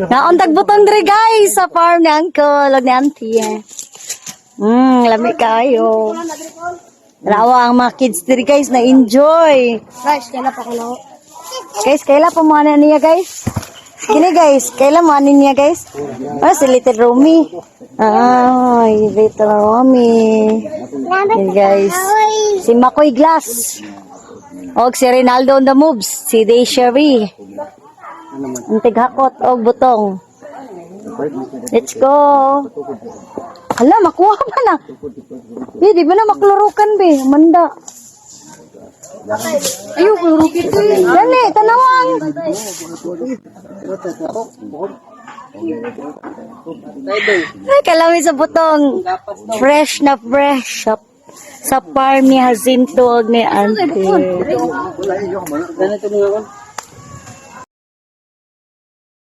Nauntag butong dre guys sa farm ni Uncle, ni Auntie. Lami kayo. Rawa ang mga kids dre guys na enjoy. Guys, kaya pa ko na. Guys, kailan po mga niya guys? Gini guys, kailan mga niya guys? Si Little Romy. Little Romy. Hey guys. Si Makoy Glass. Og si Rinaldo on the moves. Si Day Sherry. Ang tighakot og butong. Let's go. Hala, makuha pa na. Di ba na maklurukan be? Manda. Ayun, klurukin ko eh. Dali, tanawang. Ay, kalami sa butong. Fresh na fresh. Sa farm ni Jacinto ni Auntie. Ganito mga